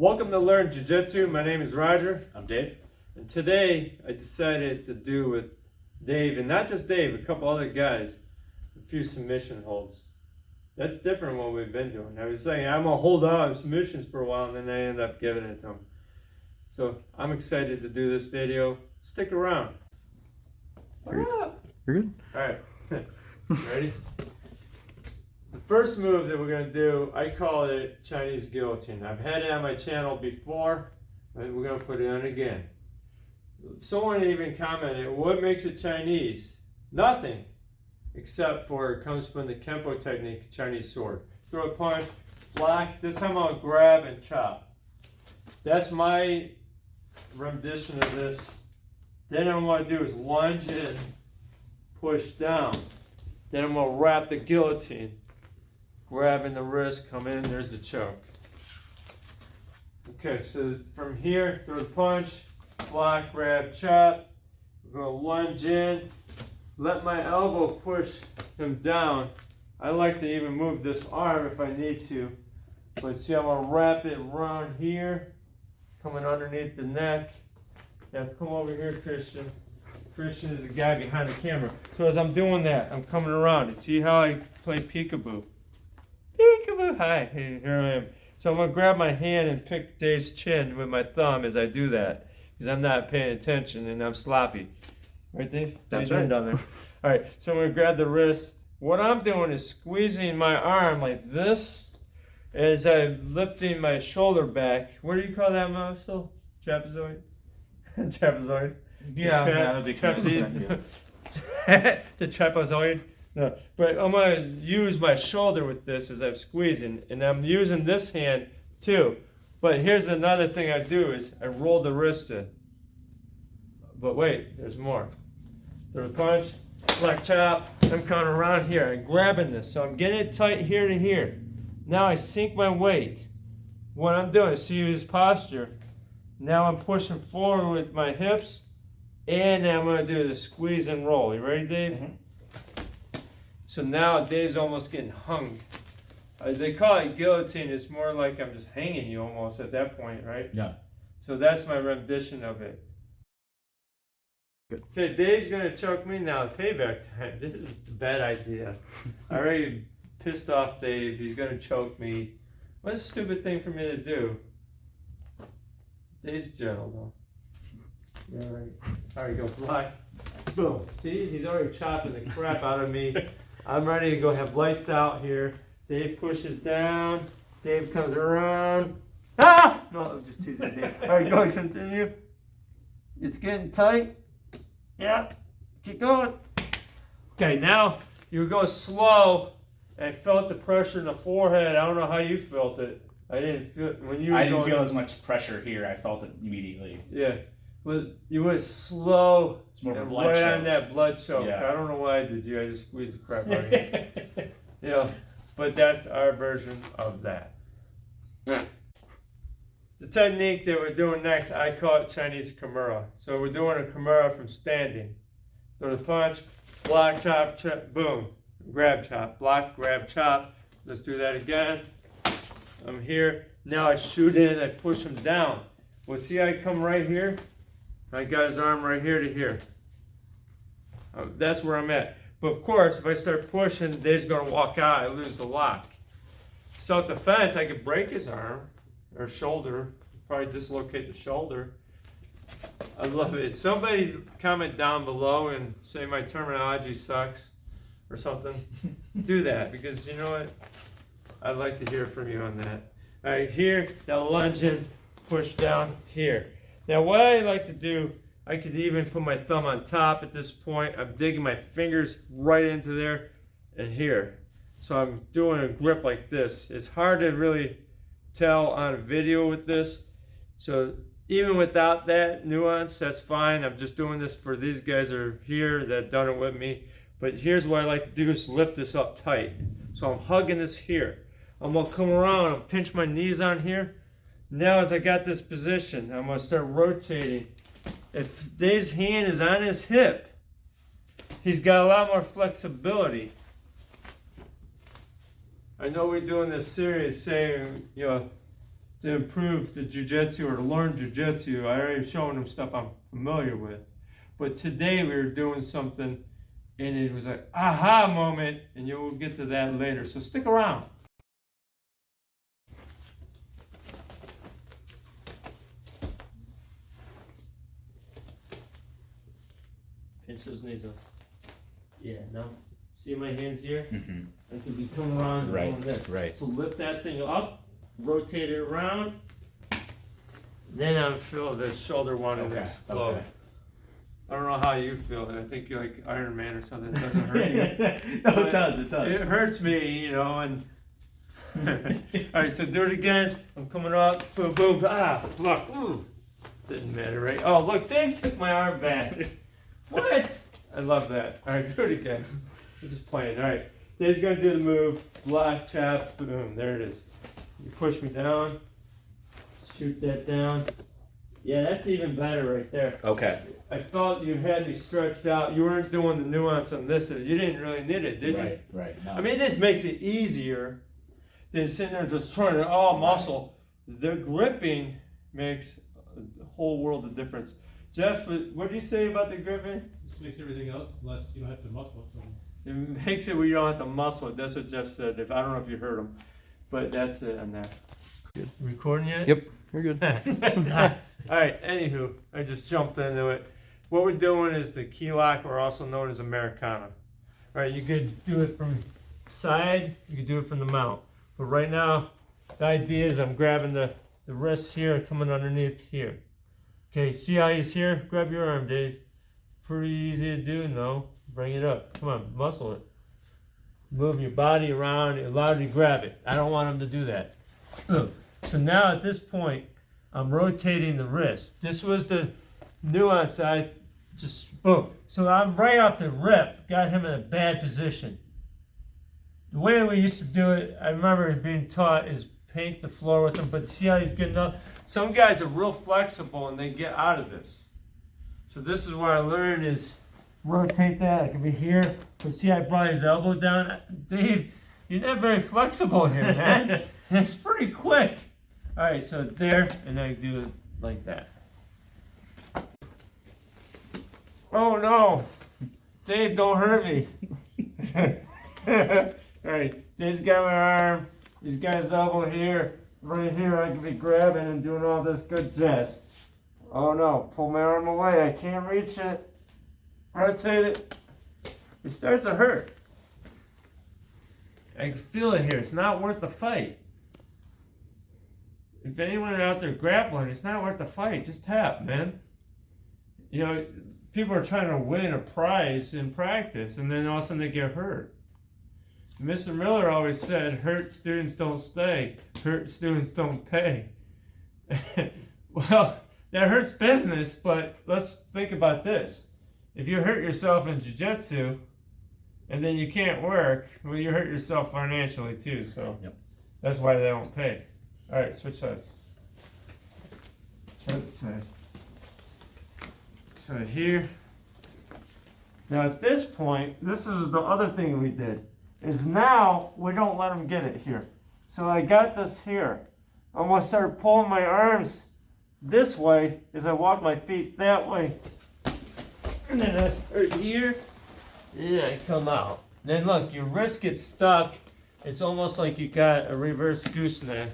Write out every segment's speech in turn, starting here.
Welcome to Learn Jiu-Jitsu. My name is Roger. I'm Dave. And today I decided to do with Dave, and not just Dave, a couple other guys, a few submission holds. That's different than what we've been doing. I was saying I'm going to hold on submissions for a while, and then I end up giving it to them. So I'm excited to do this video. Stick around. What up? You're good. All right. Ready? The first move that we're going to do, I call it Chinese Guillotine. I've had it on my channel before, and we're going to put it on again. Someone even commented, what makes it Chinese? Nothing, except for it comes from the Kempo technique, Chinese sword. Throw a punch, block. This time I'll grab and chop. That's my rendition of this. Then what I'm going to do is lunge in, push down. Then I'm going to wrap the guillotine. Grabbing the wrist, come in, there's the choke. Okay, so from here, throw the punch, block, grab, chop. We're going to lunge in, let my elbow push him down. I like to even move this arm if I need to. But see, I'm going to wrap it around here, coming underneath the neck. Now come over here, Christian. Christian is the guy behind the camera. So as I'm doing that, I'm coming around. You see how I play peekaboo? Peekaboo, hi, here I am. So I'm going to grab my hand and pick Dave's chin with my thumb as I do that. Because I'm not paying attention and I'm sloppy. Right, Dave? That's right. Down there. All right, so I'm going to grab the wrist. What I'm doing is squeezing my arm like this as I'm lifting my shoulder back. What do you call that muscle? Trapezoid? Trapezoid? Yeah, that would be trapezoid. The trapezoid. No, but I'm going to use my shoulder with this as I'm squeezing, and I'm using this hand too. But here's another thing I do is I roll the wrist in. But wait, there's more. Throw the punch, black chop, I'm coming around here. I'm grabbing this, so I'm getting it tight here to here. Now I sink my weight. What I'm doing, see his posture. Now I'm pushing forward with my hips, and then I'm going to do the squeeze and roll. You ready, Dave? Mm-hmm. So now Dave's almost getting hung. They call it guillotine. It's more like I'm just hanging you almost at that point, right? Yeah. So that's my rendition of it. Good. Okay, Dave's going to choke me now. Payback time. This is a bad idea. I already pissed off Dave. He's going to choke me. What a stupid thing for me to do. Dave's gentle, though. Yeah, right. All right, go block. Boom. See, he's already chopping the crap out of me. I'm ready to go have lights out here. Dave pushes down. Dave comes around. Ah! No, I'm just teasing Dave. All right, go continue. It's getting tight. Yeah. Keep going. Okay, now you go slow. I felt the pressure in the forehead. I don't know how you felt it. I didn't feel it when you. I didn't feel as much pressure here. I felt it immediately. Yeah. But you went slow. It's more of a and blood right choke. on that blood choke. Yeah. I don't know why I did you. I just squeezed the crap out of you. You know, but that's our version of that. The technique that we're doing next, I call it Chinese Kimura. So we're doing a Kimura from standing. Throw the punch, block, chop, chop, boom. Grab, chop, block, grab, chop. Let's do that again. I'm here. Now I shoot in, I push him down. Well, see I come right here? I got his arm right here to here. That's where I'm at. But of course, if I start pushing, Dave's going to walk out. I lose the lock. Self-defense, I could break his arm or shoulder. Probably dislocate the shoulder. I love it. Somebody comment down below and say my terminology sucks or something. Do that because you know what? I'd like to hear from you on that. All right, here, now lunge in, push down here. Now what I like to do, I could even put my thumb on top at this point. I'm digging my fingers right into there and here. So I'm doing a grip like this. It's hard to really tell on a video with this. So even without that nuance, that's fine. I'm just doing this for these guys that are here that have done it with me. But here's what I like to do is lift this up tight. So I'm hugging this here. I'm gonna come around and pinch my knees on here. Now as I got this position, I'm going to start rotating. If Dave's hand is on his hip, he's got a lot more flexibility. I know we're doing this series saying, you know, to improve the jujitsu or to learn jujitsu. I already showing them stuff I'm familiar with. But today we were doing something and it was like aha moment, and you'll get to that later. So stick around. Pinch those knees up. Yeah, now see my hands here? Mm-hmm. I can be coming around and Right, doing this. right. So lift that thing up, rotate it around. Then I feel the shoulder wanting to explode. Okay. I don't know how you feel. I think you're like Iron Man or something. It doesn't hurt you. No, it does. It does. It hurts me, you know. And all right, so do it again. I'm coming up. Boom, boom. Ah, block. Ooh, didn't matter, right? Oh, look, Dave took my arm back. What? I love that. All right, do it again. I'm just playing. All right, Dave's gonna do the move. Block, chop, boom. There it is. You push me down. Shoot that down. Yeah, that's even better right there. Okay. I felt you had me stretched out. You weren't doing the nuance on this. You didn't really need it, did you? Right. No. I mean, this makes it easier than sitting there just trying to all muscle. The gripping makes a whole world of difference. Jeff, what did you say about the gripping? This makes everything else less, you don't have to muscle it so much. It makes it where you don't have to muscle it. That's what Jeff said. I don't know if you heard him, but that's it on that. Good. Recording yet? Yep, you're good. All right, anywho, I just jumped into it. What we're doing is the key lock, or also known as Americana. All right, you could do it from side, you could do it from the mount. But right now, the idea is I'm grabbing the wrist here, coming underneath here. Okay, see how he's here? Grab your arm, Dave. Pretty easy to do, no? Bring it up. Come on, muscle it. Move your body around, allow you to grab it. I don't want him to do that. So now at this point, I'm rotating the wrist. This was the nuance. I just boom. So I'm right off the rip, got him in a bad position. The way we used to do it, I remember being taught, is paint the floor with him. But see how he's getting up? Some guys are real flexible and they get out of this. So this is what I learned is rotate that. I can be here. But see, I brought his elbow down. Dave, you're not very flexible here, man. It's pretty quick. All right, so there, and I do it like that. Oh no, Dave, don't hurt me. All right, Dave's got my arm. He's got his elbow here. Right here, I can be grabbing and doing all this good jazz. Oh no, pull my arm away. I can't reach it. Rotate it. It starts to hurt. I can feel it here. It's not worth the fight. If anyone out there grappling, it's not worth the fight. Just tap, man. You know, people are trying to win a prize in practice, and then all of a sudden they get hurt. Mr. Miller always said, hurt students don't stay, hurt students don't pay. Well, that hurts business, but let's think about this. If you hurt yourself in jiu-jitsu, and then you can't work, well, you hurt yourself financially too, so that's why they don't pay. All right, switch sides. Try this side. So here. Now at this point, this is the other thing we did, is now we don't let them get it here. So I got this here. I'm gonna start pulling my arms this way as I walk my feet that way. And then I start here, and I come out. Then look, your wrist gets stuck. It's almost like you got a reverse gooseneck.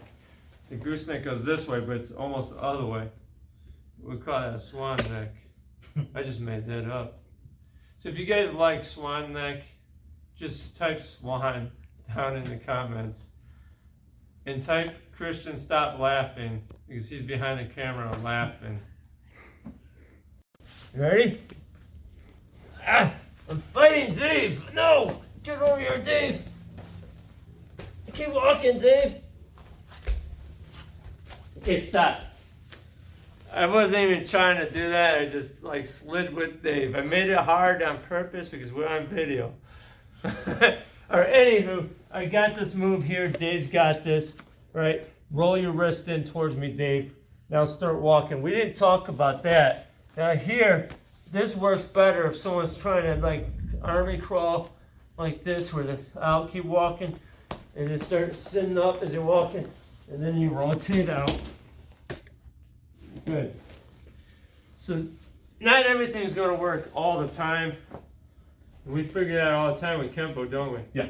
The gooseneck goes this way, but it's almost the other way. We call that a swan neck. I just made that up. So if you guys like swan neck, just type swan down in the comments. And type Christian stop laughing, because he's behind the camera laughing. You ready? Ah, I'm fighting Dave! No! Get over here, Dave! Keep walking, Dave! Okay, stop. I wasn't even trying to do that. I just like slid with Dave. I made it hard on purpose because we're on video. Alright, anywho, I got this move here. Dave's got this. Right? Roll your wrist in towards me, Dave. Now start walking. We didn't talk about that. Now here, this works better if someone's trying to like army crawl like this, where I'll keep walking and then start sitting up as you're walking. and then you rotate out. Good. So not everything's going to work all the time. We figure that all the time with Kempo, don't we? Yeah.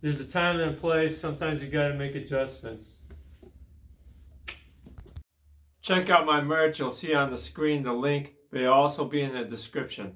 There's a time and a place. Sometimes you got to make adjustments. Check out my merch. You'll see on the screen the link, but it'll also be in the description.